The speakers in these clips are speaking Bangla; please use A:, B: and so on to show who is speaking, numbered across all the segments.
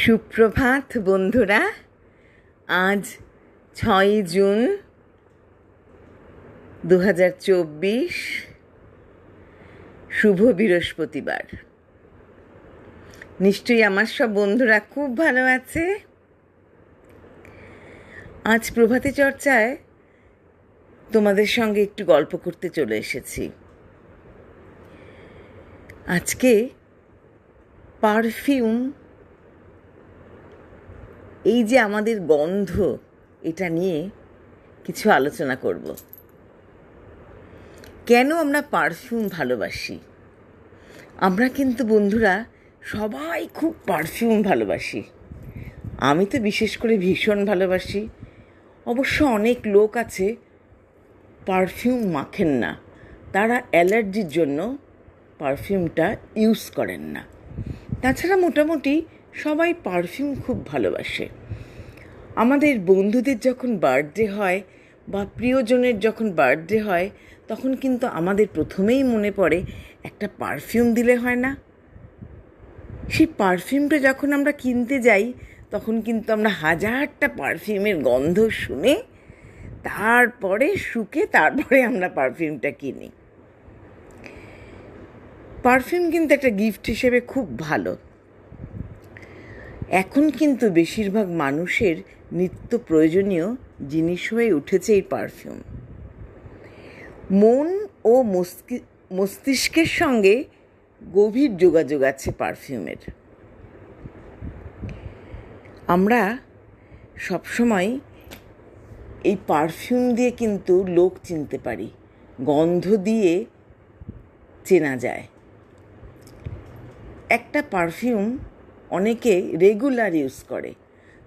A: সুপ্রভাত বন্ধুরা। আজ 6 জুন 2024, শুভ বৃহস্পতিবার। নিশ্চয়ই আমার সব বন্ধুরা খুব ভালো আছে। আজ প্রভাতী চর্চায় তোমাদের সঙ্গে একটু গল্প করতে চলে এসেছি। আজকে পারফিউম, এই যে আমাদের গন্ধ, এটা নিয়ে কিছু আলোচনা করব। কেন আমরা পারফিউম ভালোবাসি? আমরা কিন্তু বন্ধুরা সবাই খুব পারফিউম ভালোবাসি। আমি তো বিশেষ করে ভীষণ ভালোবাসি। অবশ্য অনেক লোক আছে পারফিউম মাখেন না, তারা অ্যালার্জির জন্য পারফিউমটা ইউজ করেন না। তাছাড়া মোটামুটি সবাই পারফিউম খুব ভালোবাসে। আমাদের বন্ধুদের যখন বার্থডে হয় বা প্রিয়জনের যখন বার্থডে হয়, তখন কিন্তু আমাদের প্রথমেই মনে পড়ে একটা পারফিউম দিলে হয় না? সেই পারফিউমটা যখন আমরা কিনতে যাই, তখন কিন্তু আমরা হাজারটা পারফিউমের গন্ধ শুনে তারপরে আমরা পারফিউমটা কিনি। পারফিউম কিন্তু একটা গিফট হিসেবে খুব ভালো। এখন কিন্তু বেশিরভাগ মানুষের নিত্য প্রয়োজনীয় জিনিস হয়ে উঠেছে এই পারফিউম। মন ও মস্তিষ্কের সঙ্গে গভীর যোগাযোগ আছে পারফিউমের। আমরা সবসময় এই পারফিউম দিয়ে কিন্তু লোক চিনতে পারি, গন্ধ দিয়ে চেনা যায়। একটা পারফিউম অনেকে রেগুলার ইউজ করে,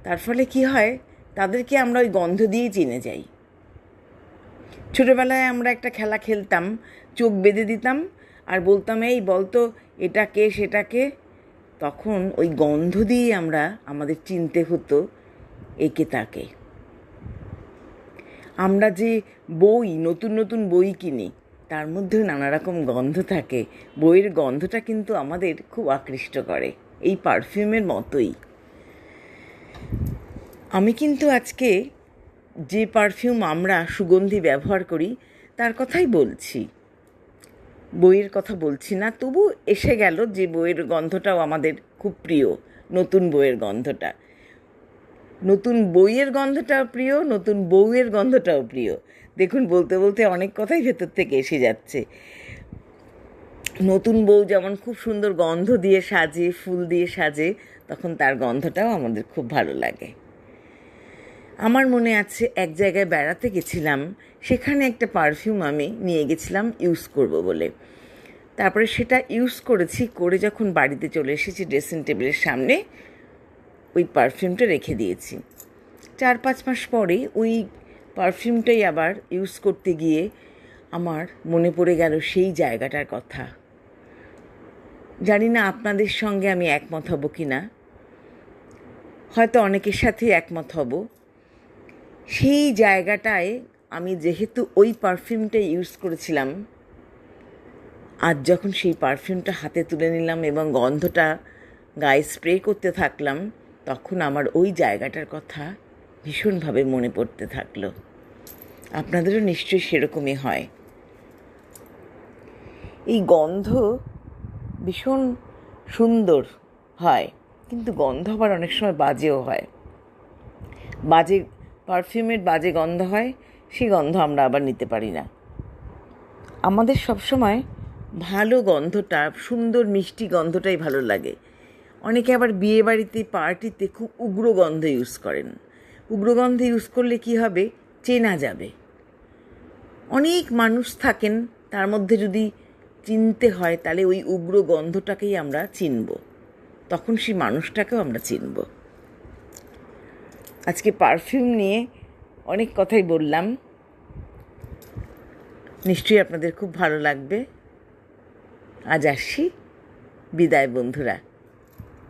A: তার ফলে কি হয়, তাদেরকে আমরা ওই গন্ধ দিয়েই চিনে যাই। ছোটোবেলায় আমরা একটা খেলা খেলতাম, চোখ বেঁধে দিতাম আর বলতাম, এই বলতো এটা কে সেটা কে। তখন ওই গন্ধ দিয়েই আমাদের চিনতে হতো একে তাকে। আমরা যে নতুন নতুন বই কিনি, তার মধ্যেও নানা রকম গন্ধ থাকে। বইয়ের গন্ধটা কিন্তু আমাদের খুব আকৃষ্ট করে, এই পারফিউমের মতোই। আমি কিন্তু আজকে যে পারফিউম আমরা সুগন্ধি ব্যবহার করি তার কথাই বলছি, বইয়ের কথা বলছি না। তবু এসে গেল যে বইয়ের গন্ধটাও আমাদের খুব প্রিয়। নতুন বইয়ের গন্ধটা, নতুন বইয়ের গন্ধটাও প্রিয়, নতুন বউয়ের গন্ধটাও প্রিয়। দেখুন, বলতে বলতে অনেক কথাই ভেতর থেকে এসে যাচ্ছে। নতুন বউ যেমন খুব সুন্দর গন্ধ দিয়ে সাজে, ফুল দিয়ে সাজে, তখন তার গন্ধটাও আমাদের খুব ভালো লাগে। আমার মনে আছে এক জায়গায় বেড়াতে গেছিলাম, সেখানে একটা পারফিউম আমি নিয়ে গেছিলাম ইউজ করব বলে। তারপরে সেটা ইউজ করেছি, করে যখন বাড়িতে চলে এসেছি, ড্রেসিং টেবিলের সামনে ওই পারফিউমটা রেখে দিয়েছি। 4-5 মাস পরে ওই পারফিউমটাই আবার ইউজ করতে গিয়ে আমার মনে পড়ে গেল সেই জায়গাটার কথা। জানি না আপনাদের সঙ্গে আমি একমত হব কি না, হয়তো অনেকের সাথেই একমত হব। সেই জায়গাটায় আমি যেহেতু ওই পারফিউমটা ইউজ করেছিলাম, আজ যখন সেই পারফিউমটা হাতে তুলে নিলাম এবং গন্ধটা গায়ে স্প্রে করতে থাকলাম, তখন আমার ওই জায়গাটার কথা ভীষণভাবে মনে পড়তে থাকলো। আপনাদেরও নিশ্চয়ই সেরকমই হয়। এই গন্ধ ভীষণ সুন্দর হয়, কিন্তু গন্ধ আবার অনেক সময় বাজেও হয়। পারফিউমের বাজে গন্ধ হয়, সেই গন্ধ আমরা আবার নিতে পারি না। আমাদের সবসময় ভালো গন্ধটা, সুন্দর মিষ্টি গন্ধটাই ভালো লাগে। অনেকে আবার বিয়েবাড়িতে, পার্টিতে খুব উগ্র গন্ধ ইউজ করেন। উগ্র গন্ধ ইউজ করলে কি হবে, চেনা যাবে। অনেক মানুষ থাকেন, তার মধ্যে যদি চিনতে হয় তাহলে ওই উগ্র গন্ধটাকেই আমরা চিনব, তখন সেই মানুষটাকেও আমরা চিনব। আজকে পারফিউম নিয়ে অনেক কথাই বললাম, নিশ্চয়ই আপনাদের খুব ভালো লাগবে। আজ আসি, বিদায় বন্ধুরা।